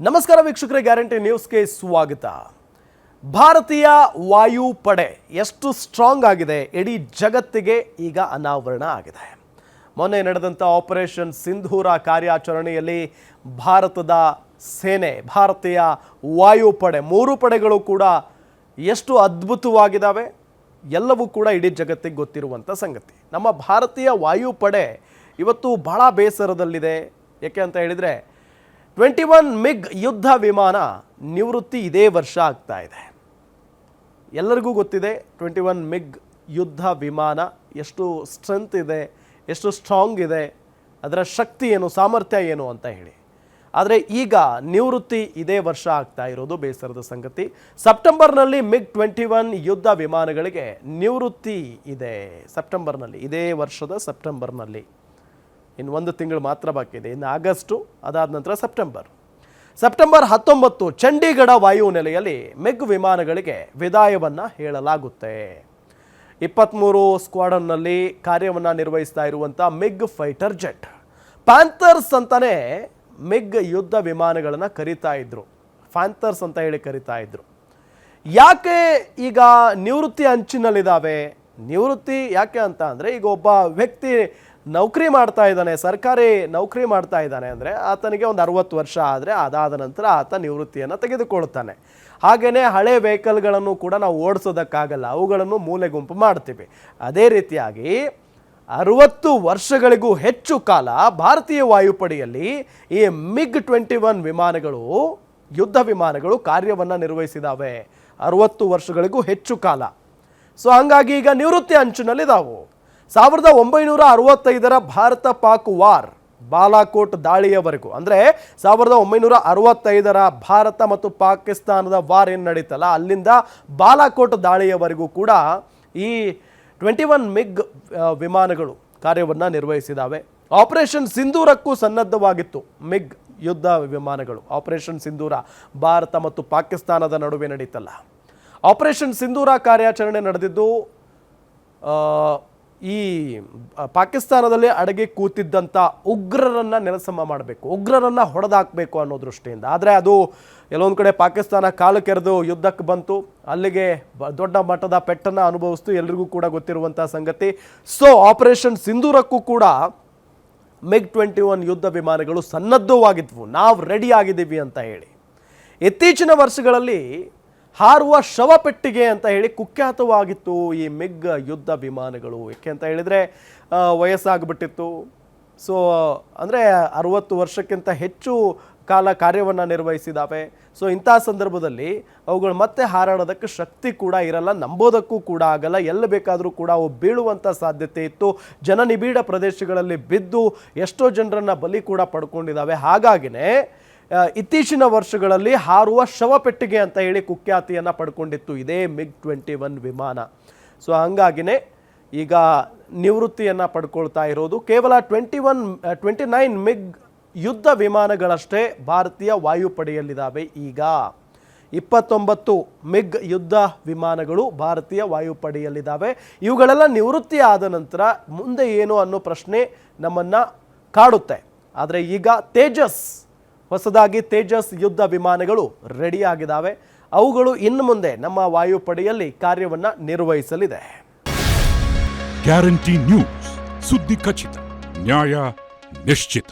ನಮಸ್ಕಾರ ವೀಕ್ಷಕರೇ, ಗ್ಯಾರಂಟಿ ನ್ಯೂಸ್ಗೆ ಸ್ವಾಗತ. ಭಾರತೀಯ ವಾಯುಪಡೆ ಎಷ್ಟು ಸ್ಟ್ರಾಂಗ್ ಆಗಿದೆ, ಇಡೀ ಜಗತ್ತಿಗೆ ಈಗ ಅನಾವರಣ ಆಗಿದೆ. ಮೊನ್ನೆ ನಡೆದಂಥ ಆಪರೇಷನ್ ಸಿಂಧೂರ ಕಾರ್ಯಾಚರಣೆಯಲ್ಲಿ ಭಾರತದ ಸೇನೆ, ಭಾರತೀಯ ವಾಯುಪಡೆ, ಮೂರು ಪಡೆಗಳು ಕೂಡ ಎಷ್ಟು ಅದ್ಭುತವಾಗಿದ್ದಾವೆ ಎಲ್ಲವೂ ಕೂಡ ಇಡೀ ಜಗತ್ತಿಗೆ ಗೊತ್ತಿರುವಂಥ ಸಂಗತಿ. ನಮ್ಮ ಭಾರತೀಯ ವಾಯುಪಡೆ ಇವತ್ತು ಬಹಳ ಬೇಸರದಲ್ಲಿದೆ. ಯಾಕೆ ಅಂತ ಹೇಳಿದರೆ 21 ಮಿಗ್ ಯುದ್ಧ ವಿಮಾನ ನಿವೃತ್ತಿ ಇದೇ ವರ್ಷ ಆಗ್ತಾ ಇದೆ. ಎಲ್ಲರಿಗೂ ಗೊತ್ತಿದೆ 21 ಮಿಗ್ ಯುದ್ಧ ವಿಮಾನ ಎಷ್ಟು ಸ್ಟ್ರೆಂತ್ ಇದೆ, ಎಷ್ಟು ಸ್ಟ್ರಾಂಗ್ ಇದೆ, ಅದರ ಶಕ್ತಿ ಏನು, ಸಾಮರ್ಥ್ಯ ಏನು ಅಂತ ಹೇಳಿ. ಆದರೆ ಈಗ ನಿವೃತ್ತಿ ಇದೇ ವರ್ಷ ಆಗ್ತಾ ಇರೋದು ಬೇಸರದ ಸಂಗತಿ. ಸೆಪ್ಟೆಂಬರ್ನಲ್ಲಿ ಮಿಗ್ 21 ಯುದ್ಧ ವಿಮಾನಗಳಿಗೆ ನಿವೃತ್ತಿ ಇದೆ. ಸೆಪ್ಟೆಂಬರ್ನಲ್ಲಿ, ಇದೇ ವರ್ಷದ ಸೆಪ್ಟೆಂಬರ್ನಲ್ಲಿ. ಇನ್ನು ಒಂದು ತಿಂಗಳು ಮಾತ್ರ ಬಾಕಿ ಇದೆ. ಇನ್ನು ಆಗಸ್ಟು, ಅದಾದ ನಂತರ ಸೆಪ್ಟೆಂಬರ್ 19 ಚಂಡೀಗಢ ವಾಯು ನೆಲೆಯಲ್ಲಿ ಮಿಗ್ ವಿಮಾನಗಳಿಗೆ ವಿದಾಯವನ್ನು ಹೇಳಲಾಗುತ್ತೆ. 23 ಸ್ಕ್ವಾಡನ್ನಲ್ಲಿ ಕಾರ್ಯವನ್ನು ನಿರ್ವಹಿಸ್ತಾ ಇರುವಂಥ ಮಿಗ್ ಫೈಟರ್ ಜೆಟ್ ಪ್ಯಾಂಥರ್ಸ್ ಅಂತಾನೆ ಮಿಗ್ ಯುದ್ಧ ವಿಮಾನಗಳನ್ನು ಕರೀತಾ ಇದ್ರು. ಪ್ಯಾಂಥರ್ಸ್ ಅಂತ ಹೇಳಿ ಕರೀತಾ ಇದ್ರು. ಯಾಕೆ ಈಗ ನಿವೃತ್ತಿ ಅಂಚಿನಲ್ಲಿದ್ದಾವೆ? ನಿವೃತ್ತಿ ಯಾಕೆ ಅಂತ ಅಂದರೆ, ಈಗ ಒಬ್ಬ ವ್ಯಕ್ತಿ ನೌಕರಿ ಮಾಡ್ತಾ ಇದ್ದಾನೆ, ಸರ್ಕಾರಿ ನೌಕರಿ ಮಾಡ್ತಾ ಇದ್ದಾನೆ ಅಂದರೆ ಆತನಿಗೆ ಒಂದು 60 ವರ್ಷ ಆದರೆ ಅದಾದ ನಂತರ ಆತ ನಿವೃತ್ತಿಯನ್ನು ತೆಗೆದುಕೊಳ್ತಾನೆ. ಹಾಗೆಯೇ ಹಳೆ ವೆಹಿಕಲ್ಗಳನ್ನು ಕೂಡ ನಾವು ಓಡಿಸೋದಕ್ಕಾಗಲ್ಲ, ಅವುಗಳನ್ನು ಮೂಲೆ ಗುಂಪು ಮಾಡ್ತೀವಿ. ಅದೇ ರೀತಿಯಾಗಿ 60 ವರ್ಷಗಳಿಗೂ ಹೆಚ್ಚು ಕಾಲ ಭಾರತೀಯ ವಾಯುಪಡೆಯಲ್ಲಿ ಈ ಮಿಗ್ 21 ವಿಮಾನಗಳು, ಯುದ್ಧ ವಿಮಾನಗಳು ಕಾರ್ಯವನ್ನು ನಿರ್ವಹಿಸಿದಾವೆ. 60 ವರ್ಷಗಳಿಗೂ ಹೆಚ್ಚು ಕಾಲ. ಸೊ ಹಂಗಾಗಿ ಈಗ ನಿವೃತ್ತಿ ಅಂಚಿನಲ್ಲಿದ್ದಾವು. 1965 ಭಾರತ ಪಾಕ್ ವಾರ್, ಬಾಲಾಕೋಟ್ ದಾಳಿಯವರೆಗೂ, ಅಂದರೆ 1965 ಭಾರತ ಮತ್ತು ಪಾಕಿಸ್ತಾನದ ವಾರ್ ಏನು ನಡೀತಲ್ಲ, ಅಲ್ಲಿಂದ ಬಾಲಾಕೋಟ್ ದಾಳಿಯವರೆಗೂ ಕೂಡ ಈ 21 ಮಿಗ್ ವಿಮಾನಗಳು ಕಾರ್ಯವನ್ನು ನಿರ್ವಹಿಸಿದಾವೆ. ಆಪರೇಷನ್ ಸಿಂಧೂರಕ್ಕೂ ಸನ್ನದ್ಧವಾಗಿತ್ತು ಮಿಗ್ ಯುದ್ಧ ವಿಮಾನಗಳು. ಆಪರೇಷನ್ ಸಿಂಧೂರ ಭಾರತ ಮತ್ತು ಪಾಕಿಸ್ತಾನದ ನಡುವೆ ನಡೀತಲ್ಲ. ಆಪರೇಷನ್ ಸಿಂಧೂರ ಕಾರ್ಯಾಚರಣೆ ನಡೆದಿದ್ದು ಈ ಪಾಕಿಸ್ತಾನದಲ್ಲಿ ಅಡಗಿ ಕೂತಿದ್ದಂಥ ಉಗ್ರರನ್ನು ನೆಲಸಮ ಮಾಡಬೇಕು, ಉಗ್ರರನ್ನು ಹೊಡೆದಾಕಬೇಕು ಅನ್ನೋ ದೃಷ್ಟಿಯಿಂದ. ಆದರೆ ಅದು ಎಲ್ಲೊಂದು ಕಡೆ ಪಾಕಿಸ್ತಾನ ಕಾಲು ಕೆರೆದು ಯುದ್ಧಕ್ಕೆ ಬಂತು, ಅಲ್ಲಿಗೆ ದೊಡ್ಡ ಮಟ್ಟದ ಪೆಟ್ಟನ್ನು ಅನುಭವಿಸ್ತು, ಎಲ್ರಿಗೂ ಕೂಡ ಗೊತ್ತಿರುವಂಥ ಸಂಗತಿ. ಸೊ ಆಪರೇಷನ್ ಸಿಂಧೂರಕ್ಕೂ ಕೂಡ ಮಿಗ್ 21 ಯುದ್ಧ ವಿಮಾನಗಳು ಸನ್ನದ್ಧವಾಗಿದ್ವು, ನಾವು ರೆಡಿ ಆಗಿದ್ದೀವಿ ಅಂತ ಹೇಳಿ. ಇತ್ತೀಚಿನ ವರ್ಷಗಳಲ್ಲಿ ಹಾರುವ ಶವಪೆಟ್ಟಿಗೆ ಅಂತ ಹೇಳಿ ಕುಖ್ಯಾತವಾಗಿತ್ತು ಈ ಮಿಗ್ ಯುದ್ಧ ವಿಮಾನಗಳು. ಏಕೆ ಅಂತ ಹೇಳಿದರೆ ವಯಸ್ಸಾಗ್ಬಿಟ್ಟಿತ್ತು. ಸೊ ಅಂದರೆ 60 ವರ್ಷಕ್ಕಿಂತ ಹೆಚ್ಚು ಕಾಲ ಕಾರ್ಯವನ್ನು ನಿರ್ವಹಿಸಿದಾವೆ. ಸೊ ಇಂಥ ಸಂದರ್ಭದಲ್ಲಿ ಅವುಗಳು ಮತ್ತೆ ಹಾರಾಡೋದಕ್ಕೆ ಶಕ್ತಿ ಕೂಡ ಇರಲ್ಲ, ನಂಬೋದಕ್ಕೂ ಕೂಡ ಆಗಲ್ಲ. ಎಲ್ಲಿ ಬೇಕಾದರೂ ಕೂಡ ಅವು ಬೀಳುವಂಥ ಸಾಧ್ಯತೆ ಇತ್ತು. ಜನನಿಬಿಡ ಪ್ರದೇಶಗಳಲ್ಲಿ ಬಿದ್ದು ಎಷ್ಟೋ ಜನರನ್ನು ಬಲಿ ಕೂಡ ಪಡ್ಕೊಂಡಿದ್ದಾವೆ. ಹಾಗಾಗಿನೇ ಇತ್ತೀಚಿನ ವರ್ಷಗಳಲ್ಲಿ ಹಾರುವ ಶವಪೆಟ್ಟಿಗೆ ಅಂತ ಹೇಳಿ ಕುಖ್ಯಾತಿಯನ್ನು ಪಡ್ಕೊಂಡಿತ್ತು ಇದೇ ಮಿಗ್ 21 ವಿಮಾನ. ಸೊ ಹಂಗಾಗಿನೇ ಈಗ ನಿವೃತ್ತಿಯನ್ನು ಪಡ್ಕೊಳ್ತಾ ಇರೋದು. ಕೇವಲ 29 ಮಿಗ್ ಯುದ್ಧ ವಿಮಾನಗಳಷ್ಟೇ ಭಾರತೀಯ ವಾಯುಪಡೆಯಲ್ಲಿದ್ದಾವೆ. ಈಗ 29 ಮಿಗ್ ಯುದ್ಧ ವಿಮಾನಗಳು ಭಾರತೀಯ ವಾಯುಪಡೆಯಲ್ಲಿದ್ದಾವೆ. ಇವುಗಳೆಲ್ಲ ನಿವೃತ್ತಿ ಆದ ನಂತರ ಮುಂದೆ ಏನು ಅನ್ನೋ ಪ್ರಶ್ನೆ ನಮ್ಮನ್ನು ಕಾಡುತ್ತೆ. ಆದರೆ ಈಗ ಹೊಸದಾಗಿ ತೇಜಸ್ ಯುದ್ಧ ವಿಮಾನಗಳು ರೆಡಿ ಆಗಿದ್ದಾವೆ. ಅವುಗಳು ಇನ್ನು ಮುಂದೆ ನಮ್ಮ ವಾಯುಪಡೆಯಲ್ಲಿ ಕಾರ್ಯವನ್ನು ನಿರ್ವಹಿಸಲಿದೆ. ಗ್ಯಾರಂಟಿ ನ್ಯೂಸ್, ಸುದ್ದಿ ಖಚಿತ, ನ್ಯಾಯ ನಿಶ್ಚಿತ.